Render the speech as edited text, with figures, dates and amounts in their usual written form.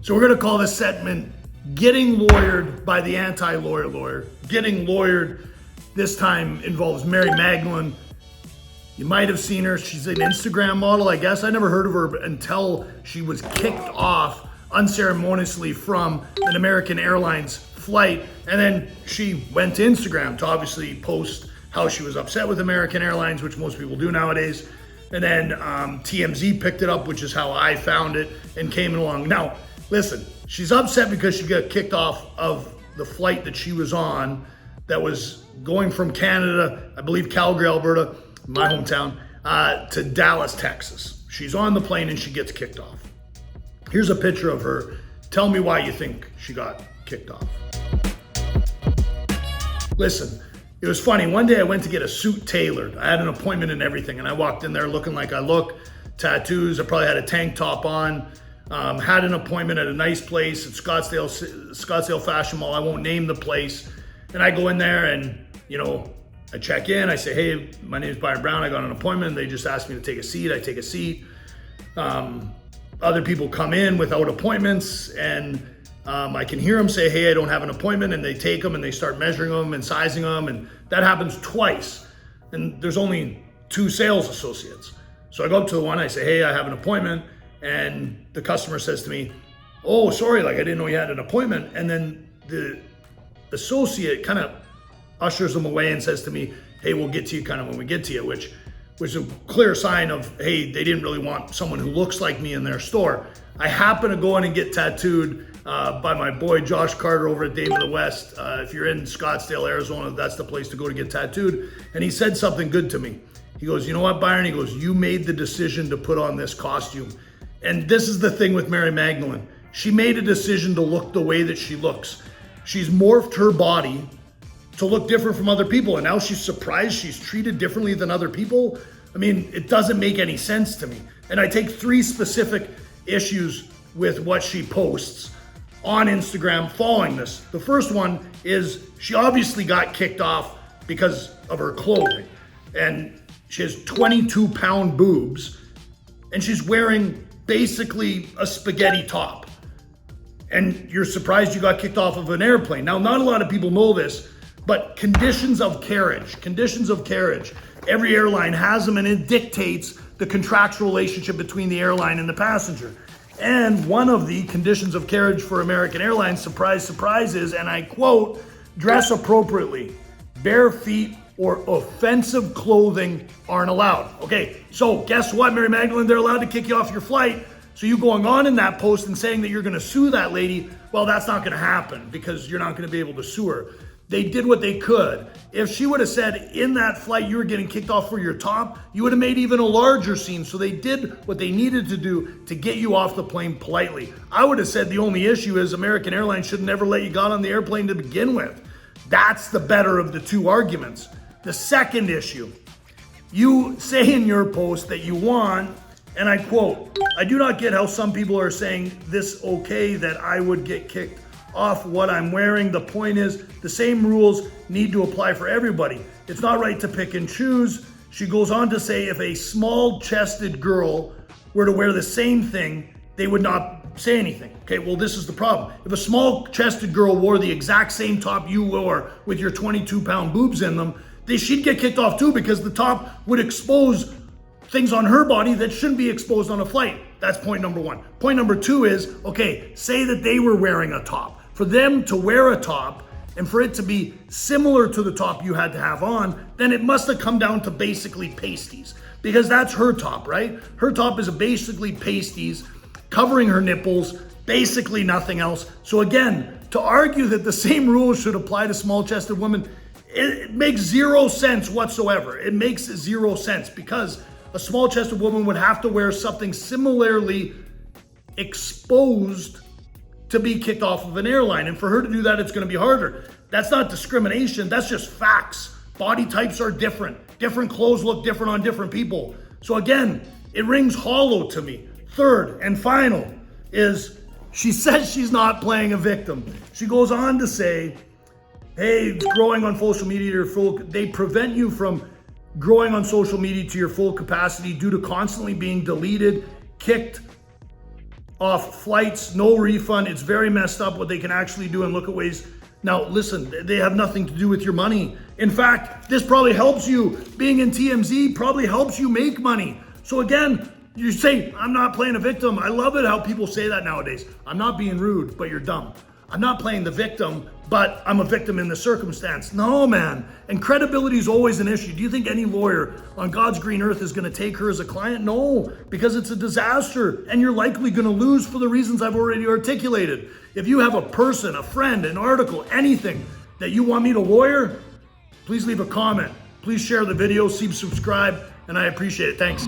So we're gonna call this segment Getting Lawyered by the Anti-Lawyer Lawyer. Getting Lawyered this time involves Mary Magdalene. You might have seen her. She's an Instagram model, I guess. I never heard of her until she was kicked off unceremoniously from an American Airlines flight. And then she went to Instagram to obviously post how she was upset with American Airlines, which most people do nowadays. And then TMZ picked it up, which is how I found it, and came along. Now, listen, she's upset because she got kicked off of the flight that she was on that was going from Canada, I believe Calgary, Alberta, my hometown, to Dallas, Texas. She's on the plane and she gets kicked off. Here's a picture of her. Tell me why you think she got kicked off. Listen, it was funny. One day I went to get a suit tailored. I had an appointment and everything, and I walked in there looking like I look, tattoos. I probably had a tank top on. Had an appointment at a nice place at Scottsdale Fashion Mall. I won't name the place. And I go in there and, I check in. I say, hey, my name is Byron Brown. I got an appointment. They just asked me to take a seat. I take a seat. Other people come in without appointments, and I can hear them say, hey, I don't have an appointment, and they take them and they start measuring them and sizing them, and that happens twice. And there's only 2 sales associates. So I go up to the one, I say, hey, I have an appointment, and the customer says to me, oh, sorry, I didn't know you had an appointment. And then the associate kind of ushers them away and says to me, hey, we'll get to you kind of when we get to you, which was a clear sign of, hey, they didn't really want someone who looks like me in their store. I happen to go in and get tattooed by my boy Josh Carter over at Dame of the West. If you're in Scottsdale, Arizona, that's the place to go to get tattooed. And he said something good to me. He goes, you know what, Byron? He goes, you made the decision to put on this costume. And this is the thing with Mary Magdalene. She made a decision to look the way that she looks. She's morphed her body to look different from other people. And now she's surprised she's treated differently than other people. I mean, it doesn't make any sense to me. And I take 3 specific issues with what she posts on Instagram following this. The first one is she obviously got kicked off because of her clothing. And she has 22-pound boobs, and she's wearing basically a spaghetti top. And you're surprised you got kicked off of an airplane. Now, not a lot of people know this, but conditions of carriage, every airline has them, and it dictates the contractual relationship between the airline and the passenger. And one of the conditions of carriage for American Airlines, surprise, surprise, is, and I quote, dress appropriately. Bare feet or offensive clothing aren't allowed. Okay, so guess what, Mary Magdalene? They're allowed to kick you off your flight. So you going on in that post and saying that you're gonna sue that lady, well, that's not gonna happen because you're not gonna be able to sue her. They did what they could. If she would have said in that flight you were getting kicked off for your top, you would have made even a larger scene. So they did what they needed to do to get you off the plane politely. I would have said the only issue is American Airlines should never let you get on the airplane to begin with. That's the better of the 2 arguments. The second issue, you say in your post that you want, and I quote, I do not get how some people are saying this okay that I would get kicked off what I'm wearing. The point is the same rules need to apply for everybody. It's not right to pick and choose. She goes on to say if a small-chested girl were to wear the same thing, they would not say anything. Okay, well, this is the problem. If a small-chested girl wore the exact same top you wore with your 22-pound boobs in them, she'd get kicked off too because the top would expose things on her body that shouldn't be exposed on a flight. That's point number 1. Point number 2 is, okay, say that they were wearing a top. For them to wear a top and for it to be similar to the top you had to have on, then it must have come down to basically pasties, because that's her top, right? Her top is basically pasties covering her nipples, basically nothing else. So again, to argue that the same rules should apply to small-chested women, it makes 0 sense whatsoever. It makes 0 sense because a small-chested woman would have to wear something similarly exposed to be kicked off of an airline. And for her to do that, it's going to be harder. That's not discrimination. That's just facts. Body types are different. Different clothes look different on different people. So again, it rings hollow to me. Third and final is she says she's not playing a victim. She goes on to say, hey, growing on social media they prevent you from growing on social media to your full capacity due to constantly being deleted, kicked, off flights, no refund. It's very messed up what they can actually do and look at ways. Now, listen, they have nothing to do with your money. In fact, this probably helps you. Being in TMZ probably helps you make money. So again, you say, I'm not playing a victim. I love it how people say that nowadays. I'm not being rude, but you're dumb. I'm not playing the victim, but I'm a victim in the circumstance. No, man. And credibility is always an issue. Do you think any lawyer on God's green earth is going to take her as a client? No, because it's a disaster and you're likely going to lose for the reasons I've already articulated. If you have a person, a friend, an article, anything that you want me to lawyer, please leave a comment. Please share the video, subscribe, and I appreciate it. Thanks.